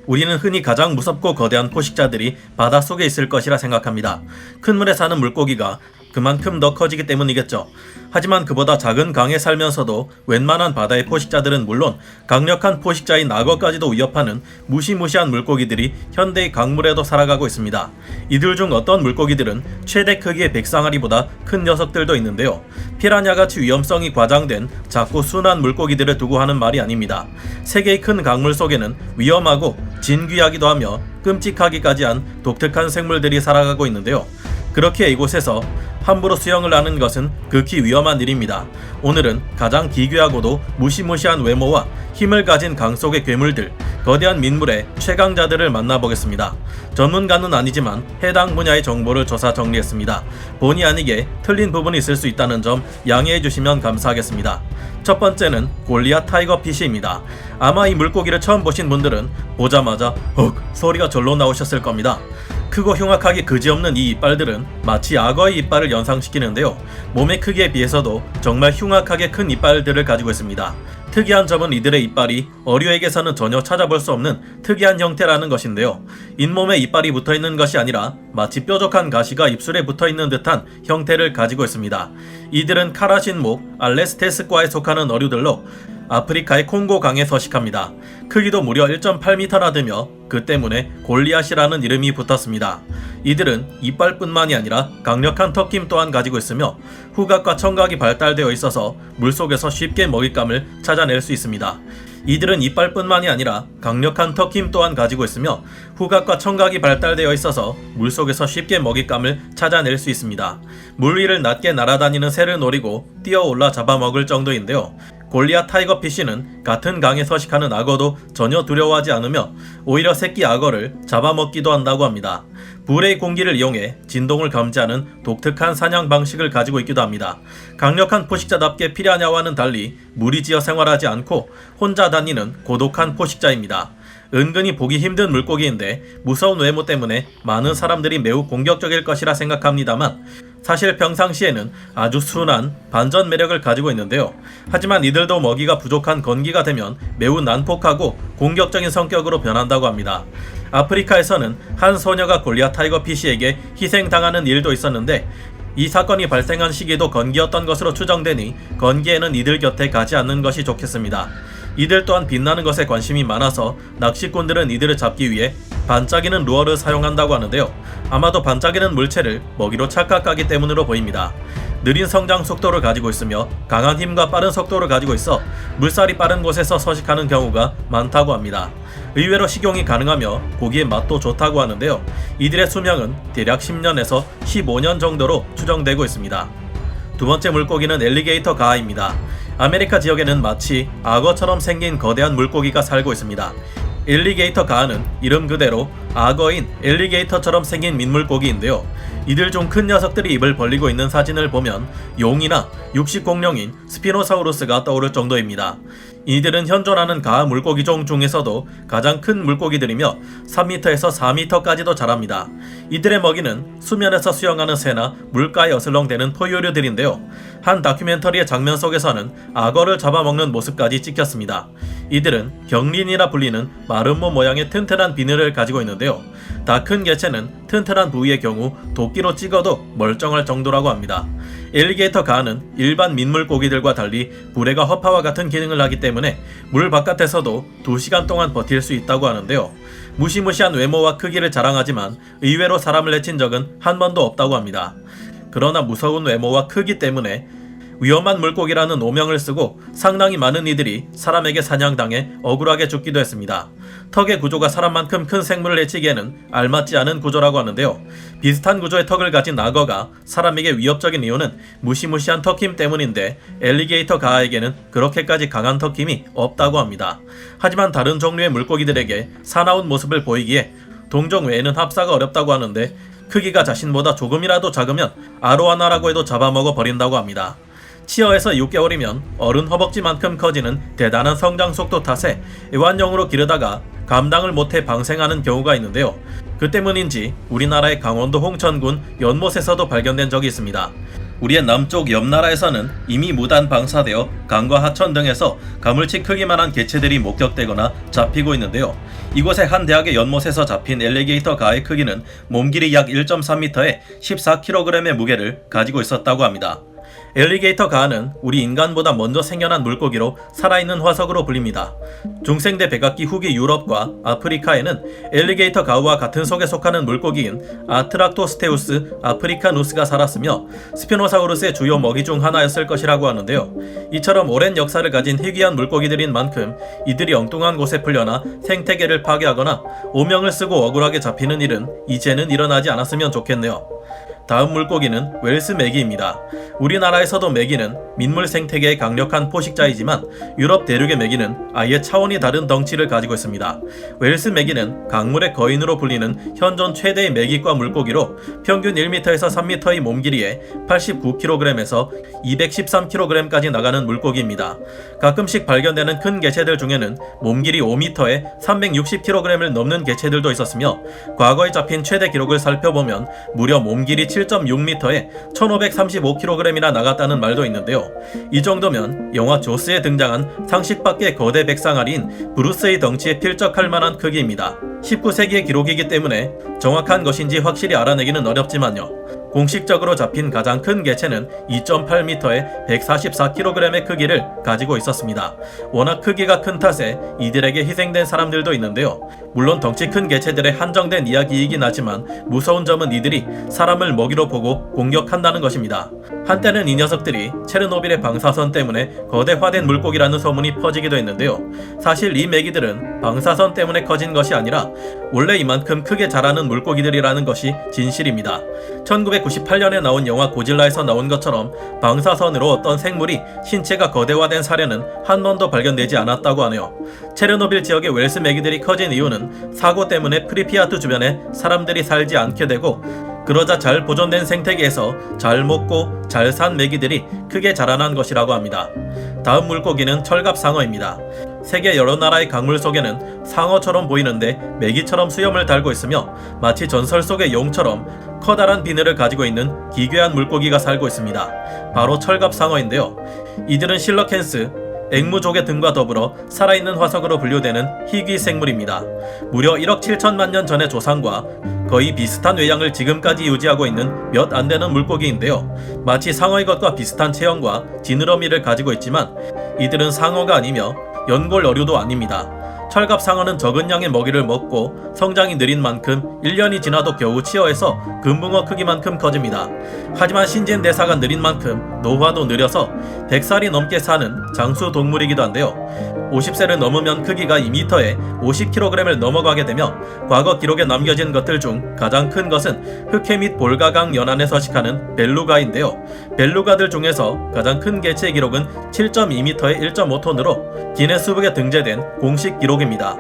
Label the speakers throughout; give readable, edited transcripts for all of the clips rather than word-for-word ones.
Speaker 1: 우리는 흔히 가장 무섭고 거대한 포식자들이 바닷속에 있을 것이라 생각합니다. 큰 물에 사는 물고기가 그만큼 더 커지기 때문이겠죠. 하지만 그보다 작은 강에 살면서도 웬만한 바다의 포식자들은 물론 강력한 포식자인 악어까지도 위협하는 무시무시한 물고기들이 현대의 강물에도 살아가고 있습니다. 이들 중 어떤 물고기들은 최대 크기의 백상아리보다 큰 녀석들도 있는데요. 피라냐같이 위험성이 과장된 작고 순한 물고기들을 두고 하는 말이 아닙니다. 세계의 큰 강물 속에는 위험하고 진귀하기도 하며 끔찍하기까지 한 독특한 생물들이 살아가고 있는데요. 그렇게 이곳에서 함부로 수영을 하는 것은 극히 위험한 일입니다. 오늘은 가장 기괴하고도 무시무시한 외모와 힘을 가진 강 속의 괴물들, 거대한 민물의 최강자들을 만나보겠습니다. 전문가는 아니지만 해당 분야의 정보를 조사 정리했습니다. 본의 아니게 틀린 부분이 있을 수 있다는 점 양해해 주시면 감사하겠습니다. 첫 번째는 골리앗 타이거 피쉬입니다. 아마 이 물고기를 처음 보신 분들은 보자마자 헉 소리가 절로 나오셨을 겁니다. 크고 흉악하기 그지없는 이 이빨들은 마치 악어의 이빨을 연상시키는데요. 몸의 크기에 비해서도 정말 흉악하게 큰 이빨들을 가지고 있습니다. 특이한 점은 이들의 이빨이 어류에게서는 전혀 찾아볼 수 없는 특이한 형태라는 것인데요. 잇몸에 이빨이 붙어있는 것이 아니라 마치 뾰족한 가시가 입술에 붙어있는 듯한 형태를 가지고 있습니다. 이들은 카라신목 알레스테스과에 속하는 어류들로 아프리카의 콩고 강에 서식합니다. 크기도 무려 1.8m나 되며 그 때문에 골리앗이라는 이름이 붙었습니다. 이들은 이빨뿐만이 아니라 강력한 턱힘 또한 가지고 있으며 후각과 청각이 발달되어 있어서 물속에서 쉽게 먹잇감을 찾아낼 수 있습니다. 이들은 이빨뿐만이 아니라 강력한 턱힘 또한 가지고 있으며 후각과 청각이 발달되어 있어서 물속에서 쉽게 먹잇감을 찾아낼 수 있습니다. 물 위를 낮게 날아다니는 새를 노리고 뛰어올라 잡아먹을 정도인데요. 골리앗 타이거 피쉬는 같은 강에 서식하는 악어도 전혀 두려워하지 않으며 오히려 새끼 악어를 잡아먹기도 한다고 합니다. 불의 공기를 이용해 진동을 감지하는 독특한 사냥 방식을 가지고 있기도 합니다. 강력한 포식자답게 피라냐와는 달리 무리지어 생활하지 않고 혼자 다니는 고독한 포식자입니다. 은근히 보기 힘든 물고기인데 무서운 외모 때문에 많은 사람들이 매우 공격적일 것이라 생각합니다만 사실 평상시에는 아주 순한 반전 매력을 가지고 있는데요. 하지만 이들도 먹이가 부족한 건기가 되면 매우 난폭하고 공격적인 성격으로 변한다고 합니다. 아프리카에서는 한 소녀가 골리앗 타이거 피쉬에게 희생당하는 일도 있었는데 이 사건이 발생한 시기도 건기였던 것으로 추정되니 건기에는 이들 곁에 가지 않는 것이 좋겠습니다. 이들 또한 빛나는 것에 관심이 많아서 낚시꾼들은 이들을 잡기 위해 반짝이는 루어를 사용한다고 하는데요. 아마도 반짝이는 물체를 먹이로 착각하기 때문으로 보입니다. 느린 성장 속도를 가지고 있으며 강한 힘과 빠른 속도를 가지고 있어 물살이 빠른 곳에서 서식하는 경우가 많다고 합니다. 의외로 식용이 가능하며 고기의 맛도 좋다고 하는데요. 이들의 수명은 대략 10년에서 15년 정도로 추정되고 있습니다. 두 번째 물고기는 엘리게이터 가하입니다. 아메리카 지역에는 마치 악어처럼 생긴 거대한 물고기가 살고 있습니다. 엘리게이터 가하는 이름 그대로 악어인 엘리게이터처럼 생긴 민물고기인데요. 이들 중 큰 녀석들이 입을 벌리고 있는 사진을 보면 용이나 육식 공룡인 스피노사우루스가 떠오를 정도입니다. 이들은 현존하는 가하 물고기종 중에서도 가장 큰 물고기들이며 3m에서 4m까지도 자랍니다. 이들의 먹이는 수면에서 수영하는 새나 물가에 어슬렁대는 포유류들인데요. 한 다큐멘터리의 장면 속에서는 악어를 잡아먹는 모습까지 찍혔습니다. 이들은 경린이라 불리는 마름모 모양의 튼튼한 비늘을 가지고 있는데요. 다 큰 개체는 튼튼한 부위의 경우 도끼로 찍어도 멀쩡할 정도라고 합니다. 엘리게이터 가하는 일반 민물고기들과 달리 불에가 허파와 같은 기능을 하기 때문에 물 바깥에서도 2시간 동안 버틸 수 있다고 하는데요. 무시무시한 외모와 크기를 자랑하지만 의외로 사람을 해친 적은 한 번도 없다고 합니다. 그러나 무서운 외모와 크기 때문에 위험한 물고기라는 오명을 쓰고 상당히 많은 이들이 사람에게 사냥당해 억울하게 죽기도 했습니다. 턱의 구조가 사람만큼 큰 생물을 해치기에는 알맞지 않은 구조라고 하는데요. 비슷한 구조의 턱을 가진 악어가 사람에게 위협적인 이유는 무시무시한 턱힘 때문인데 엘리게이터 가하에게는 그렇게까지 강한 턱힘이 없다고 합니다. 하지만 다른 종류의 물고기들에게 사나운 모습을 보이기에 동종 외에는 합사가 어렵다고 하는데 크기가 자신보다 조금이라도 작으면 아로하나라고 해도 잡아먹어 버린다고 합니다. 치어에서 6개월이면 어른 허벅지만큼 커지는 대단한 성장 속도 탓에 애완용으로 기르다가 감당을 못해 방생하는 경우가 있는데요. 그 때문인지 우리나라의 강원도 홍천군 연못에서도 발견된 적이 있습니다. 우리의 남쪽 옆 나라에서는 이미 무단 방사되어 강과 하천 등에서 가물치 크기만한 개체들이 목격되거나 잡히고 있는데요. 이곳의 한 대학의 연못에서 잡힌 엘리게이터 가의 크기는 몸길이 약 1.3m에 14kg의 무게를 가지고 있었다고 합니다. 엘리게이터 가는 우리 인간보다 먼저 생겨난 물고기로 살아있는 화석으로 불립니다. 중생대 백악기 후기 유럽과 아프리카에는 엘리게이터 가와 같은 속에 속하는 물고기인 아트락토스테우스 아프리카누스가 살았으며 스피노사우루스의 주요 먹이 중 하나였을 것이라고 하는데요. 이처럼 오랜 역사를 가진 희귀한 물고기들인 만큼 이들이 엉뚱한 곳에 풀려나 생태계를 파괴하거나 오명을 쓰고 억울하게 잡히는 일은 이제는 일어나지 않았으면 좋겠네요. 다음 물고기는 웰스 메기입니다. 우리나라에서도 메기는 민물 생태계의 강력한 포식자이지만 유럽 대륙의 메기는 아예 차원이 다른 덩치를 가지고 있습니다. 웰스 메기는 강물의 거인으로 불리는 현존 최대의 메기과 물고기로 평균 1m에서 3m의 몸길이에 89kg에서 213kg까지 나가는 물고기입니다. 가끔씩 발견되는 큰 개체들 중에는 몸길이 5m에 360kg을 넘는 개체들도 있었으며 과거에 잡힌 최대 기록을 살펴보면 무려 몸길이 7.6m에 1535kg이나 나갔다는 말도 있는데요. 이 정도면 영화 조스에 등장한 상식밖의 거대 백상아리인 브루스의 덩치에 필적할 만한 크기입니다. 19세기의 기록이기 때문에 정확한 것인지 확실히 알아내기는 어렵지만요. 공식적으로 잡힌 가장 큰 개체는 2.8m에 144kg의 크기를 가지고 있었습니다. 워낙 크기가 큰 탓에 이들에게 희생된 사람들도 있는데요. 물론 덩치 큰 개체들의 한정된 이야기이긴 하지만 무서운 점은 이들이 사람을 먹이로 보고 공격한다는 것입니다. 한때는 이 녀석들이 체르노빌의 방사선 때문에 거대화된 물고기라는 소문이 퍼지기도 했는데요. 사실 이 메기들은 방사선 때문에 커진 것이 아니라 원래 이만큼 크게 자라는 물고기들이라는 것이 진실입니다. 1998년에 나온 영화 고질라에서 나온 것처럼 방사선으로 어떤 생물이 신체가 거대화된 사례는 한 번도 발견되지 않았다고 하네요. 체르노빌 지역의 웰스 메기들이 커진 이유는 사고 때문에 프리피아트 주변에 사람들이 살지 않게 되고 그러자 잘 보존된 생태계에서 잘 먹고 잘 산 메기들이 크게 자라난 것이라고 합니다. 다음 물고기는 철갑상어입니다. 세계 여러 나라의 강물 속에는 상어처럼 보이는데 메기처럼 수염을 달고 있으며 마치 전설 속의 용처럼 커다란 비늘을 가지고 있는 기괴한 물고기가 살고 있습니다. 바로 철갑상어인데요. 이들은 실러캔스, 앵무족의 등과 더불어 살아있는 화석으로 분류되는 희귀 생물입니다. 무려 1억 7천만 년 전의 조상과 거의 비슷한 외양을 지금까지 유지하고 있는 몇 안 되는 물고기인데요. 마치 상어의 것과 비슷한 체형과 지느러미를 가지고 있지만 이들은 상어가 아니며 연골 어류도 아닙니다. 철갑상어는 적은 양의 먹이를 먹고 성장이 느린 만큼 1년이 지나도 겨우 치어에서 금붕어 크기만큼 커집니다. 하지만 신진 대사가 느린 만큼 노화도 느려서 100살이 넘게 사는 장수 동물이기도 한데요. 50세를 넘으면 크기가 2m에 50kg을 넘어가게 되며 과거 기록에 남겨진 것들 중 가장 큰 것은 흑해 및 볼가강 연안에 서식하는 벨루가인데요. 벨루가들 중에서 가장 큰 개체 기록은 7.2m에 1.5톤으로 기네스북에 등재된 공식 기록입니다.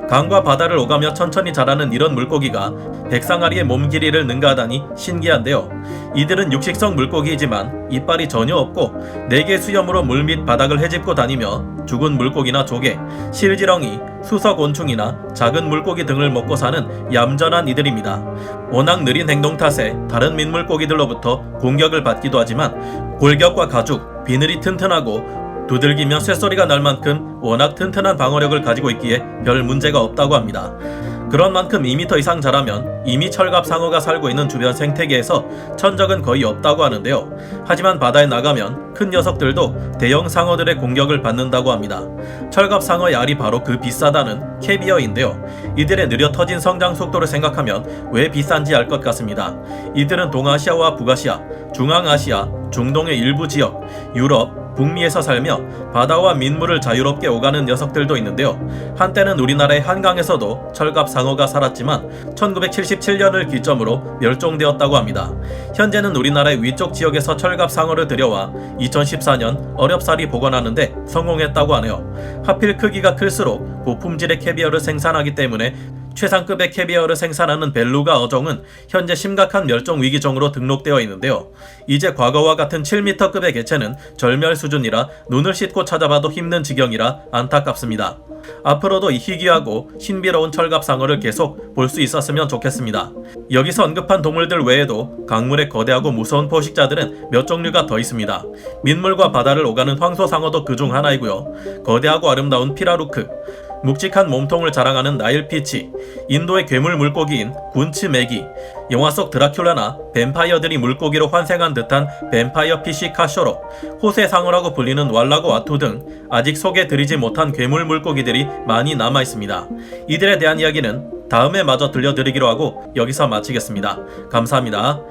Speaker 1: 강과 바다를 오가며 천천히 자라는 이런 물고기가 백상아리의 몸 길이를 능가하다니 신기한데요. 이들은 육식성 물고기이지만 이빨이 전혀 없고 4개 수염으로 물 및 바닥을 헤집고 다니며 죽은 물고기나 조개, 실지렁이, 수석곤충이나 작은 물고기 등을 먹고 사는 얌전한 이들입니다. 워낙 느린 행동 탓에 다른 민물고기들로부터 공격을 받기도 하지만 골격과 가죽, 비늘이 튼튼하고 두들기면 쇳소리가 날 만큼 워낙 튼튼한 방어력을 가지고 있기에 별 문제가 없다고 합니다. 그런 만큼 2m 이상 자라면 이미 철갑상어가 살고 있는 주변 생태계에서 천적은 거의 없다고 하는데요. 하지만 바다에 나가면 큰 녀석들도 대형 상어들의 공격을 받는다고 합니다. 철갑상어의 알이 바로 그 비싸다는 캐비어인데요. 이들의 느려 터진 성장 속도를 생각하면 왜 비싼지 알 것 같습니다. 이들은 동아시아와 북아시아, 중앙아시아, 중동의 일부 지역, 유럽, 북미에서 살며 바다와 민물을 자유롭게 오가는 녀석들도 있는데요. 한때는 우리나라의 한강에서도 철갑상어가 살았지만 1977년을 기점으로 멸종되었다고 합니다. 현재는 우리나라의 위쪽 지역에서 철갑상어를 들여와 2014년 어렵사리 복원하는데 성공했다고 하네요. 하필 크기가 클수록 고품질의 캐비어를 생산하기 때문에 최상급의 캐비어를 생산하는 벨루가 어종은 현재 심각한 멸종 위기종으로 등록되어 있는데요. 이제 과거와 같은 7m급의 개체는 절멸 수준이라 눈을 씻고 찾아봐도 힘든 지경이라 안타깝습니다. 앞으로도 이 희귀하고 신비로운 철갑상어를 계속 볼 수 있었으면 좋겠습니다. 여기서 언급한 동물들 외에도 강물의 거대하고 무서운 포식자들은 몇 종류가 더 있습니다. 민물과 바다를 오가는 황소상어도 그중 하나이고요. 거대하고 아름다운 피라루크, 묵직한 몸통을 자랑하는 나일피치, 인도의 괴물 물고기인 군츠메기, 영화 속 드라큘라나 뱀파이어들이 물고기로 환생한 듯한 뱀파이어 피시 카쇼로, 호세상어라고 불리는 왈라고 와투 등 아직 소개드리지 못한 괴물 물고기들이 많이 남아있습니다. 이들에 대한 이야기는 다음에 마저 들려드리기로 하고 여기서 마치겠습니다. 감사합니다.